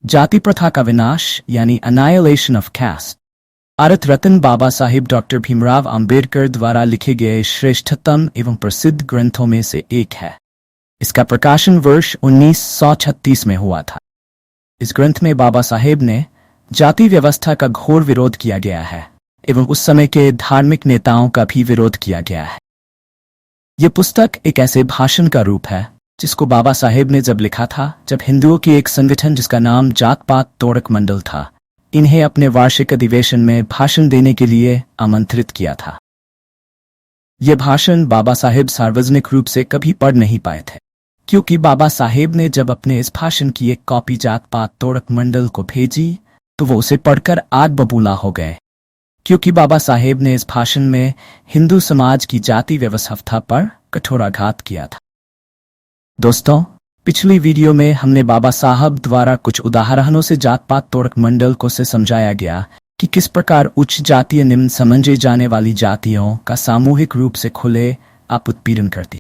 जाति प्रथा का विनाश यानी annihilation of caste Bharat Ratna Baba Sahib doctor Bhimrao Ambedkar द्वारा लिखे गए श्रेष्ठतम एवं प्रसिद्ध ग्रंथों में से एक है। इसका प्रकाशन वर्ष 1936 में हुआ था। इस ग्रंथ में बाबा साहेब ने जाति व्यवस्था का घोर विरोध किया गया है एवं उस समय के धार्मिक नेताओं का भी विरोध किया गया है। यह पुस्तक एक ऐसे भाषण का रूप है जिसको बाबा साहेब ने जब लिखा था जब हिंदुओं की एक संगठन जिसका नाम जात पात तोड़क मंडल था, इन्हें अपने वार्षिक अधिवेशन में भाषण देने के लिए आमंत्रित किया था। यह भाषण बाबा साहेब सार्वजनिक रूप से कभी पढ़ नहीं पाए थे, क्योंकि बाबा साहेब ने जब अपने इस भाषण की एक कॉपी जात पात तोड़क मंडल को भेजी तो वो उसे पढ़कर आग बबूला हो गए, क्योंकि बाबा साहेब ने इस भाषण में हिंदू समाज की जाति व्यवस्था पर कठोराघात किया था। दोस्तों, पिछली वीडियो में हमने बाबा साहब द्वारा कुछ उदाहरणों से जात पात तोड़क मंडल को से समझाया गया कि किस प्रकार उच्च जातीय निम्न समझे जाने वाली जातियों का सामूहिक रूप से खुले आप उत्पीड़न करती।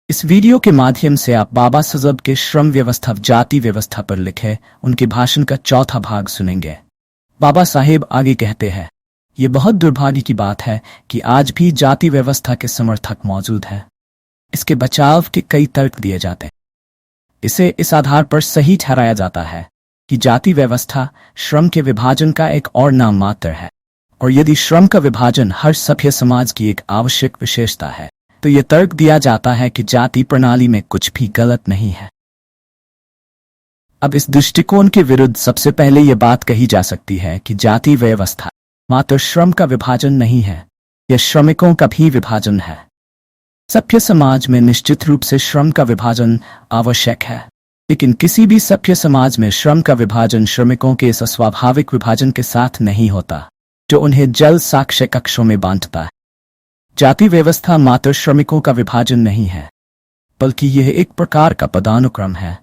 इस वीडियो के माध्यम से आप बाबा साहब के श्रम व्यवस्था जाति व्यवस्था पर लिखे उनके भाषण का चौथा भाग सुनेंगे। बाबा साहेब आगे कहते हैं, ये बहुत दुर्भाग्य की बात है कि आज भी जाति व्यवस्था के समर्थक मौजूद हैं। इसके बचाव के कई तर्क दिए जाते हैं। इसे इस आधार पर सही ठहराया जाता है कि जाति व्यवस्था श्रम के विभाजन का एक और नाम मात्र है, और यदि श्रम का विभाजन हर सभ्य समाज की एक आवश्यक विशेषता है तो यह तर्क दिया जाता है कि जाति प्रणाली में कुछ भी गलत नहीं है। अब इस दृष्टिकोण के विरुद्ध सबसे पहले यह बात कही जा सकती है कि जाति व्यवस्था मात्र श्रम का विभाजन नहीं है, यह श्रमिकों का भी विभाजन है। सभ्य समाज में निश्चित रूप से श्रम का विभाजन आवश्यक है, लेकिन किसी भी सभ्य समाज में श्रम का विभाजन श्रमिकों के इस अस्वाभाविक विभाजन के साथ नहीं होता जो उन्हें जल साक्ष्य कक्षों में बांधता है। जाति व्यवस्था मात्र श्रमिकों का विभाजन नहीं है, बल्कि यह एक प्रकार का पदानुक्रम है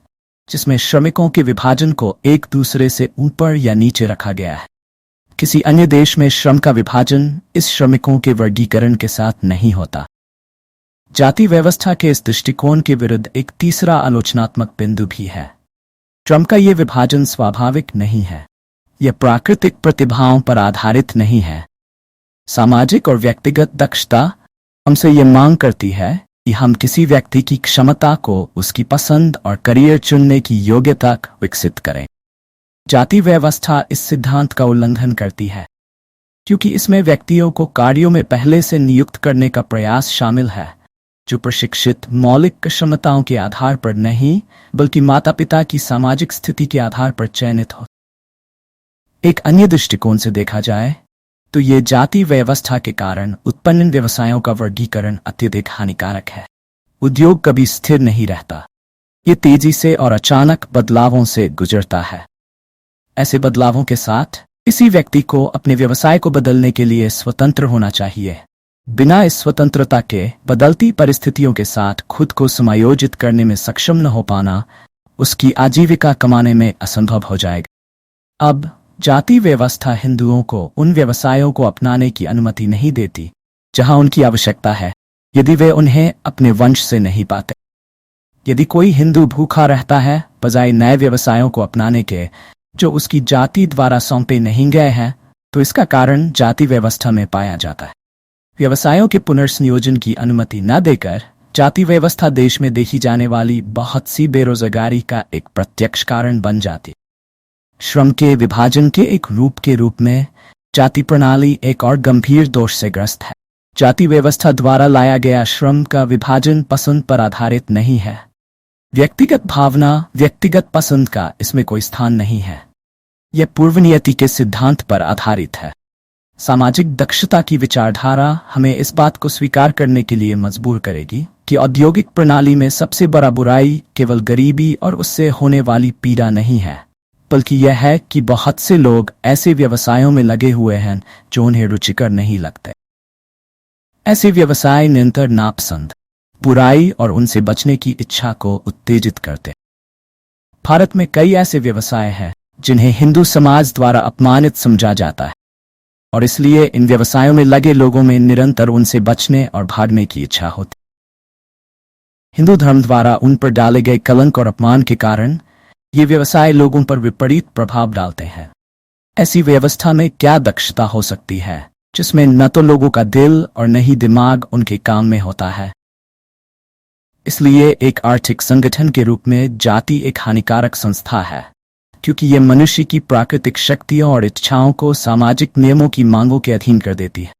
जिसमें श्रमिकों के विभाजन को एक दूसरे से ऊपर या नीचे रखा गया है। किसी अन्य देश में श्रम का विभाजन इस श्रमिकों के वर्गीकरण के साथ नहीं होता। जाति व्यवस्था के इस दृष्टिकोण के विरुद्ध एक तीसरा आलोचनात्मक बिंदु भी है। श्रम का यह विभाजन स्वाभाविक नहीं है, यह प्राकृतिक प्रतिभाओं पर आधारित नहीं है। सामाजिक और व्यक्तिगत दक्षता हमसे यह मांग करती है कि हम किसी व्यक्ति की क्षमता को उसकी पसंद और करियर चुनने की योग्यता विकसित करें। जाति व्यवस्था इस सिद्धांत का उल्लंघन करती है, क्योंकि इसमें व्यक्तियों को कार्यों में पहले से नियुक्त करने का प्रयास शामिल है जो प्रशिक्षित मौलिक क्षमताओं के आधार पर नहीं बल्कि माता पिता की सामाजिक स्थिति के आधार पर चयनित हो। एक अन्य दृष्टिकोण से देखा जाए तो ये जाति व्यवस्था के कारण उत्पन्न व्यवसायों का वर्गीकरण अत्यधिक हानिकारक है। उद्योग कभी स्थिर नहीं रहता, ये तेजी से और अचानक बदलावों से गुजरता है। ऐसे बदलावों के साथ किसी व्यक्ति को अपने व्यवसाय को बदलने के लिए स्वतंत्र होना चाहिए। बिना इस स्वतंत्रता के बदलती परिस्थितियों के साथ खुद को समायोजित करने में सक्षम न हो पाना उसकी आजीविका कमाने में असंभव हो जाएगा। अब जाति व्यवस्था हिंदुओं को उन व्यवसायों को अपनाने की अनुमति नहीं देती जहां उनकी आवश्यकता है, यदि वे उन्हें अपने वंश से नहीं पाते। यदि कोई हिंदू भूखा रहता है बजाय नए व्यवसायों को अपनाने के जो उसकी जाति द्वारा सौंपे नहीं गए हैं, तो इसका कारण जाति व्यवस्था में पाया जाता है। व्यवसायों के पुनर्संयोजन की अनुमति न देकर जाति व्यवस्था देश में देखी जाने वाली बहुत सी बेरोजगारी का एक प्रत्यक्ष कारण बन जाती है। श्रम के विभाजन के एक रूप के रूप में जाति प्रणाली एक और गंभीर दोष से ग्रस्त है। जाति व्यवस्था द्वारा लाया गया श्रम का विभाजन पसंद पर आधारित नहीं है। व्यक्तिगत भावना, व्यक्तिगत पसंद का इसमें कोई स्थान नहीं है। यह पूर्वनियति के सिद्धांत पर आधारित है। सामाजिक दक्षता की विचारधारा हमें इस बात को स्वीकार करने के लिए मजबूर करेगी कि औद्योगिक प्रणाली में सबसे बड़ा बुराई केवल गरीबी और उससे होने वाली पीड़ा नहीं है, बल्कि यह है कि बहुत से लोग ऐसे व्यवसायों में लगे हुए हैं जो उन्हें रुचिकर नहीं लगते। ऐसे व्यवसाय निरंतर नापसंद, बुराई और उनसे बचने की इच्छा को उत्तेजित करते। भारत में कई ऐसे व्यवसाय हैं जिन्हें हिंदू समाज द्वारा अपमानित समझा जाता है, और इसलिए इन व्यवसायों में लगे लोगों में निरंतर उनसे बचने और भागने की इच्छा होती। हिंदू धर्म द्वारा उन पर डाले गए कलंक और अपमान के कारण ये व्यवसाय लोगों पर विपरीत प्रभाव डालते हैं। ऐसी व्यवस्था में क्या दक्षता हो सकती है जिसमें न तो लोगों का दिल और न ही दिमाग उनके काम में होता है। इसलिए एक आर्थिक संगठन के रूप में जाति एक हानिकारक संस्था है, क्योंकि यह मनुष्य की प्राकृतिक शक्तियों और इच्छाओं को सामाजिक नियमों की मांगों के अधीन कर देती है।